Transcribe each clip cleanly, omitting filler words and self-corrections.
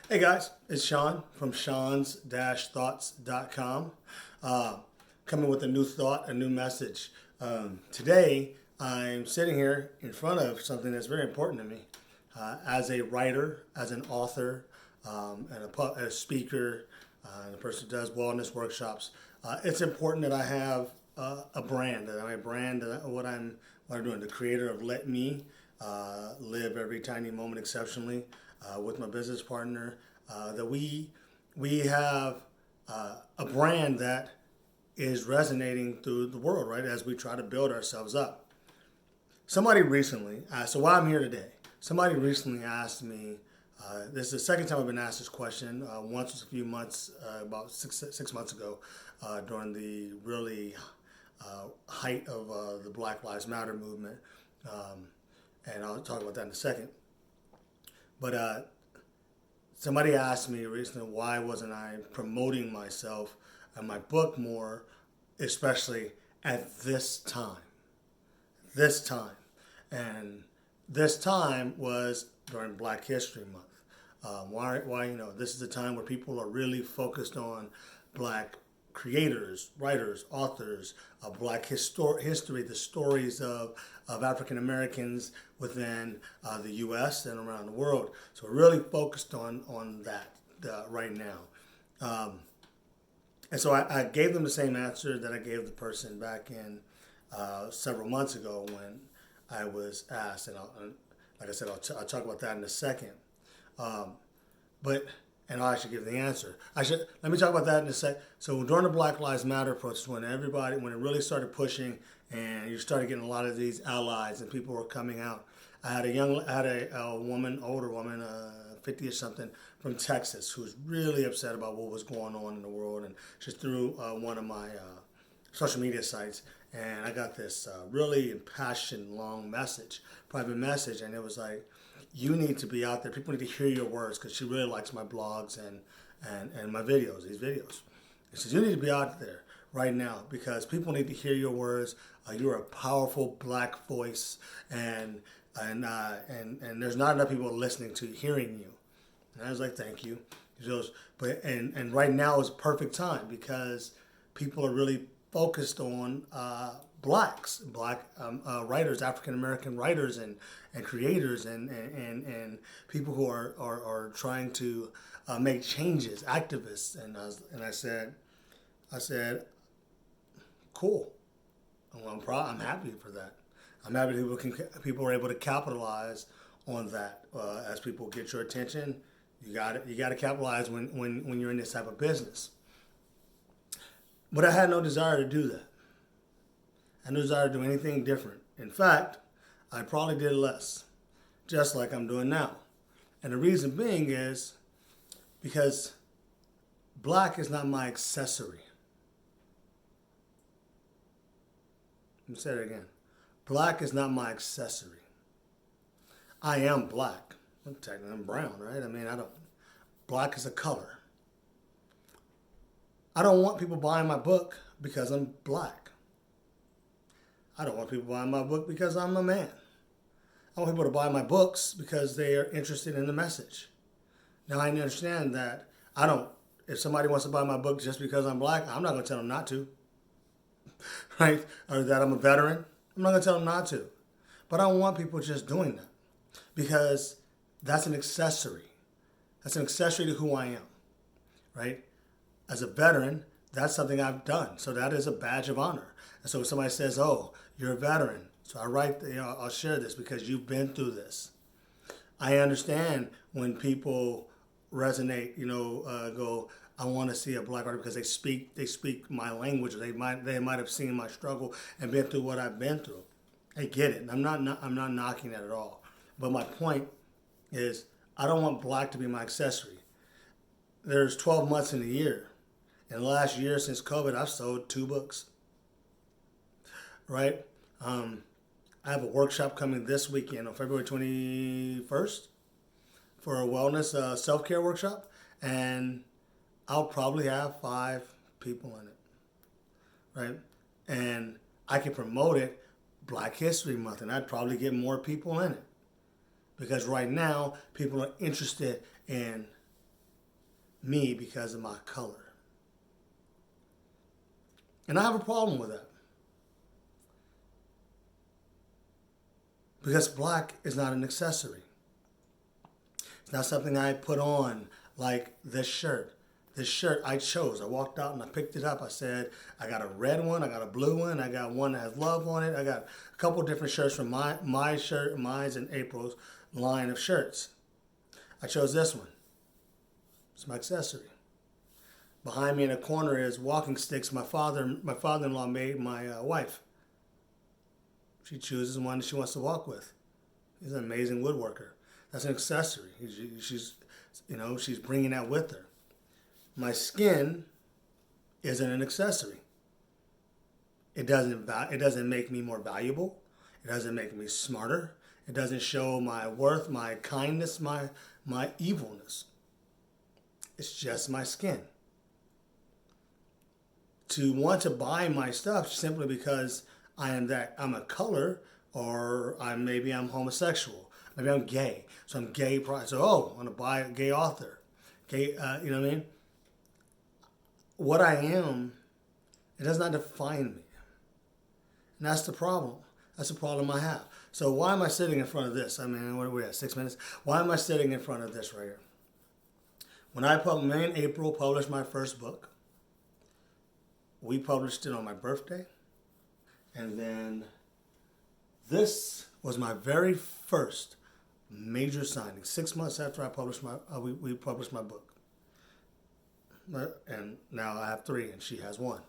Hey guys, it's Sean from Sean's-thoughts.com. Coming with a new thought, a new message. Today, I'm sitting here in front of something that's very important to me. As a writer, as an author, and a speaker, and a person who does wellness workshops, it's important that I have a brand. That my brand, what I'm doing. The creator of Let Me Live Every Tiny Moment Exceptionally, with my business partner, that we have a brand that is resonating through the world, right? As we try to build ourselves up. Somebody recently asked, so why I'm here today. Somebody recently asked me. This is the second time I've been asked this question. Once was a few months, about six months ago, during the really height of the Black Lives Matter movement, and I'll talk about that in a second. But somebody asked me recently why wasn't I promoting myself and my book more, especially at this time. This time. And this time was during Black History Month. Why, this is a time where people are really focused on Black creators, writers, authors, Black history, the stories of African Americans within the U.S. and around the world. So we're really focused on that right now. And so I gave them the same answer that I gave the person back in several months ago when I was asked. And like I said, I'll talk about that in a second. And I'll actually give the answer. Let me talk about that in a sec. So during the Black Lives Matter protests, when it really started pushing, and you started getting a lot of these allies and people were coming out. I had a woman, older woman, 50 or something, from Texas, who was really upset about what was going on in the world, and just through one of my social media sites, and I got this really impassioned, long message, private message, and it was like, you need to be out there. People need to hear your words, because she really likes my blogs and my videos, these videos. She says, you need to be out there right now because people need to hear your words. You're a powerful Black voice, and there's not enough people listening to you, hearing you. And I was like, thank you. She goes, and right now is perfect time because people are really focused on Black writers, African American writers and creators and people who are trying to make changes, activists. And I said, cool. I'm happy for that. I'm happy people are able to capitalize on that. As people get your attention, you got to capitalize when you're in this type of business. But I had no desire to do that. I had no desire to do anything different. In fact, I probably did less, just like I'm doing now. And the reason being is because Black is not my accessory. Let me say it again. Black is not my accessory. I am Black. Technically, I'm brown, right? Black is a color. I don't want people buying my book because I'm Black. I don't want people buying my book because I'm a man. I want people to buy my books because they are interested in the message. Now, I understand that if somebody wants to buy my book just because I'm Black, I'm not going to tell them not to. Right? Or that I'm a veteran. I'm not going to tell them not to. But I don't want people just doing that because that's an accessory. That's an accessory to who I am. Right? As a veteran, that's something I've done. So that is a badge of honor. And so if somebody says, oh, you're a veteran. So I'll share this because you've been through this. I understand when people resonate, go, I want to see a Black writer because they speak my language. Or they might have seen my struggle and been through what I've been through. I get it. I'm not knocking that at all. But my point is I don't want Black to be my accessory. There's 12 months in a year. In the last year since COVID, I've sold 2 books. Right? I have a workshop coming this weekend on February 21st for a wellness self-care workshop. And I'll probably have 5 people in it. Right? And I can promote it Black History Month, and I'd probably get more people in it. Because right now, people are interested in me because of my color. And I have a problem with that. Because black is not an accessory. It's not something I put on like this shirt. This shirt I chose. I walked out and I picked it up. I said, I got a red one, I got a blue one, I got one that has love on it. I got a couple different shirts from my shirt, mine's and April's line of shirts. I chose this one. It's my accessory. Behind me in a corner is walking sticks my father-in-law made my wife. She chooses one that she wants to walk with. He's an amazing woodworker. That's an accessory. She's bringing that with her. My skin isn't an accessory. It doesn't make me more valuable. It doesn't make me smarter. It doesn't show my worth, my kindness, my evilness. It's just my skin. To want to buy my stuff simply because I'm a color, or maybe I'm homosexual, maybe I'm gay, so I'm gay. So I want to buy a gay author, gay. You know what I mean? What I am, it does not define me, and that's the problem. That's the problem I have. So why am I sitting in front of this? I mean, what are we at? 6 minutes? Why am I sitting in front of this right here? When me and April published my first book, we published it on my birthday. And then this was my very first major signing. 6 months after I published we published my book. And now I have 3 and she has 1.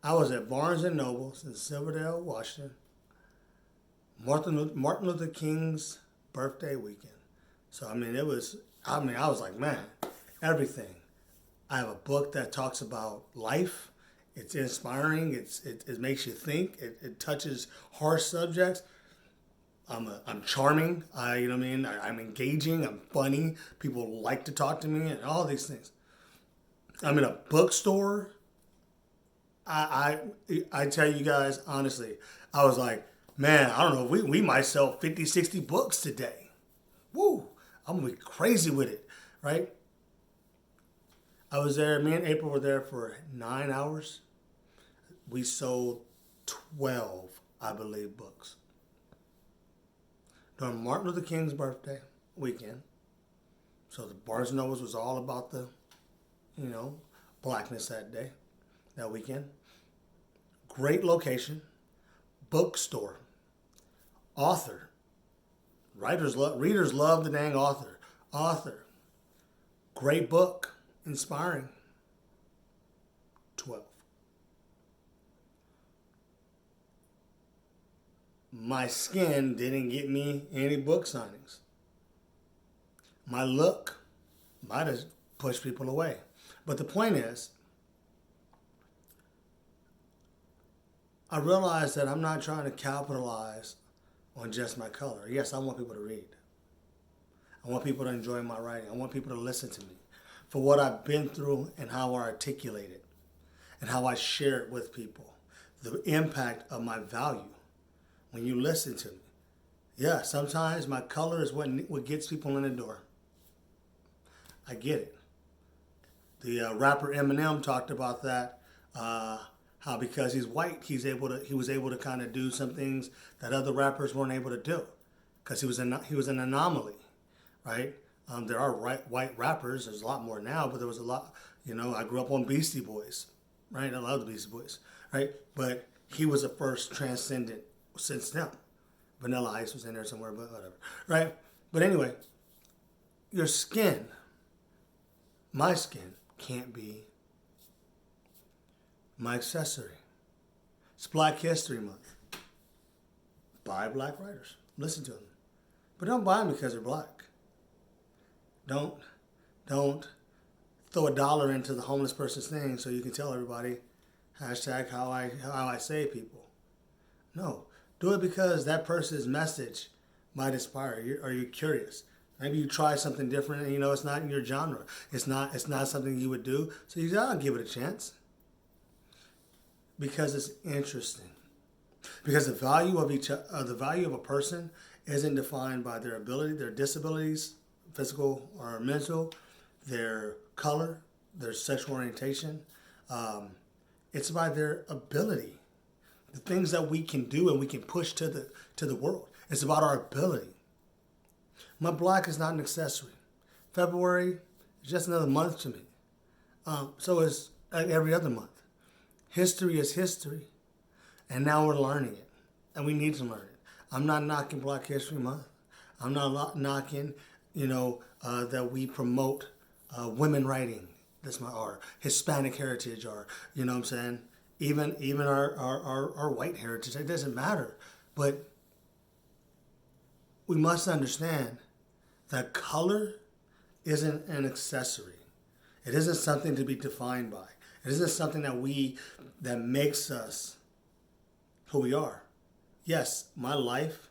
I was at Barnes & Nobles in Silverdale, Washington. Martin Luther King's birthday weekend. So, I was like, man, everything. I have a book that talks about life. It's inspiring. It makes you think. It touches harsh subjects. I'm charming. I'm engaging. I'm funny. People like to talk to me and all these things. I'm in a bookstore. I tell you guys honestly, I was like, man, I don't know. We might sell 50, 60 books today. Woo! I'm gonna be crazy with it, right? I was there. Me and April were there for 9 hours. We sold 12, I believe, books. During Martin Luther King's birthday weekend. So the Barnes & Nobles was all about the, blackness that weekend. Great location. Bookstore. Author. Readers love the dang author. Author. Great book. Inspiring. 12. My skin didn't get me any book signings. My look might have pushed people away. But the point is, I realized that I'm not trying to capitalize on just my color. Yes, I want people to read. I want people to enjoy my writing. I want people to listen to me for what I've been through and how I articulate it and how I share it with people. The impact of my value when you listen to me. Yeah, sometimes my color is what gets people in the door. I get it. The rapper Eminem talked about that, how because he's white, he was able to kind of do some things that other rappers weren't able to do, because he was an anomaly, right? There are white rappers. There's a lot more now, but there was a lot. I grew up on Beastie Boys, right? I love the Beastie Boys, right? But he was the first transcendent since them. Vanilla Ice was in there somewhere, but whatever, right? But anyway, your skin, my skin, can't be my accessory. It's Black History Month. Buy black writers. Listen to them. But don't buy them because they're black. Don't throw $1 into the homeless person's thing so you can tell everybody, hashtag how I save people. No. Do it because that person's message might inspire you, or you're curious. Maybe you try something different and it's not in your genre. It's not something you would do. So you gotta give it a chance. Because it's interesting. Because the value of a person isn't defined by their ability, their disabilities, physical or mental. their color, their sexual orientation. It's by their ability, the things that we can do and we can push to the world. It's about our ability. My black is not an accessory. February is just another month to me. So is every other month. History is history, and now we're learning it, and we need to learn it. I'm not knocking Black History Month. I'm not knocking, that we promote women writing. That's our Hispanic heritage, or you know what I'm saying. Even our white heritage. It doesn't matter, but we must understand that color isn't an accessory. It isn't something to be defined by. It isn't something that makes us who we are. Yes, my life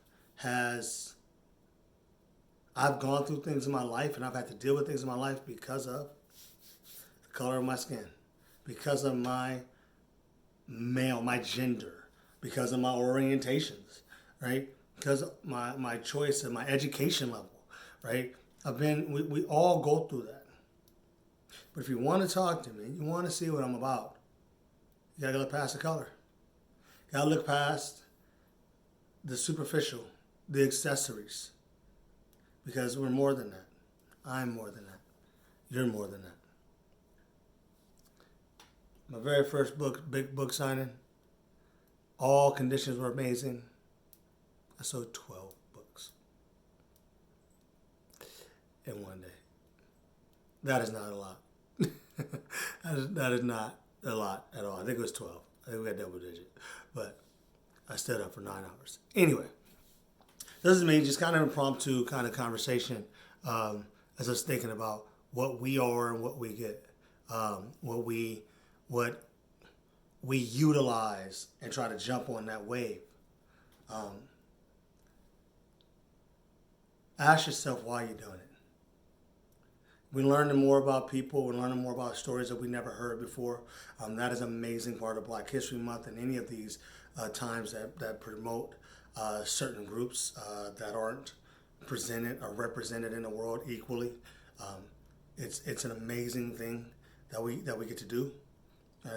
I've gone through things in my life, and I've had to deal with things in my life because of the color of my skin, because of my my gender, because of my orientations, right? Because of my choice and my education level, right? We all go through that. But if you want to talk to me, you want to see what I'm about, you gotta look past the color. You gotta look past the superficial, the accessories. Because we're more than that. I'm more than that. You're more than that. My very first big book signing, all conditions were amazing. I sold 12 books in one day. That is not a lot. that is not a lot at all. I think it was 12. I think we got double digit. But I stayed up for 9 hours. Anyway, this is me, just kind of impromptu kind of conversation as I was thinking about what we are and what we get, what we utilize and try to jump on that wave. Ask yourself why you're doing it. We're learning more about people. We're learning more about stories that we never heard before. That is an amazing part of Black History Month and any of these times that promote certain groups that aren't presented or represented in the world equally. It's an amazing thing that we get to do.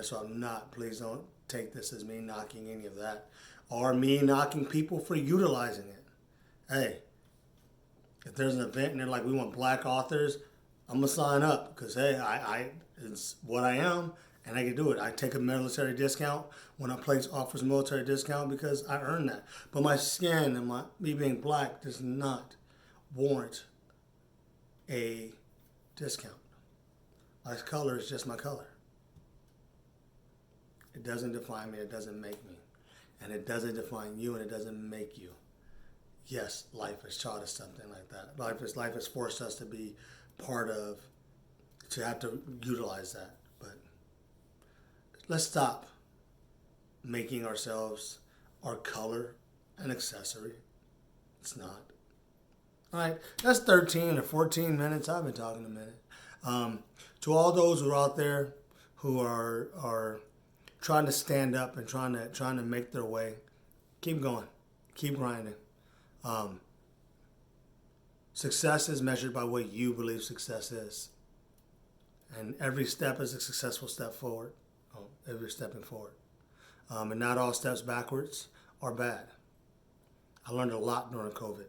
So please don't take this as me knocking any of that or me knocking people for utilizing it. Hey, if there's an event and they're like, we want Black authors, I'm gonna sign up because hey, it's what I am and I can do it. I take a military discount when a place offers a military discount because I earned that. But my skin and me being Black does not warrant a discount. My color is just my color. It doesn't define me. It doesn't make me, and it doesn't define you, and it doesn't make you. Yes, life has taught us something like that. Life has forced us to be to have to utilize that. But let's stop making ourselves, our color, an accessory. It's not. All right, that's 13 or 14 minutes. I've been talking a minute. To all those who are out there who are trying to stand up and trying to make their way, keep going, keep grinding. Success is measured by what you believe success is. And every step is a successful step forward. Every stepping forward. And not all steps backwards are bad. I learned a lot during COVID.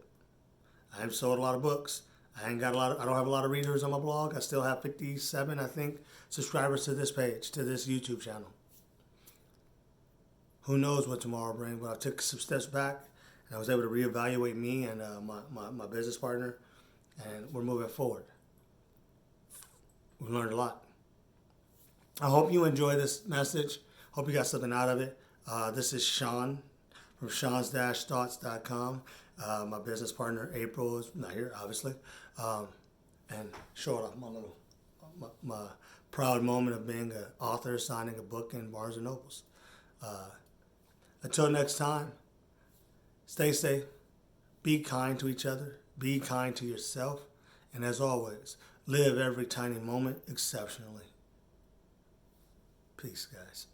I haven't sold a lot of books. I don't have a lot of readers on my blog. I still have 57, I think, subscribers to this page, to this YouTube channel. Who knows what tomorrow brings, but I took some steps back. I was able to reevaluate me and my business partner, and we're moving forward. We learned a lot. I hope you enjoy this message. Hope you got something out of it. This is Sean from seans-thoughts.com. My business partner, April, is not here, obviously. And showing off my proud moment of being an author, signing a book in Barnes & Nobles. Until next time. Stay safe, be kind to each other, be kind to yourself, and as always, live every tiny moment exceptionally. Peace, guys.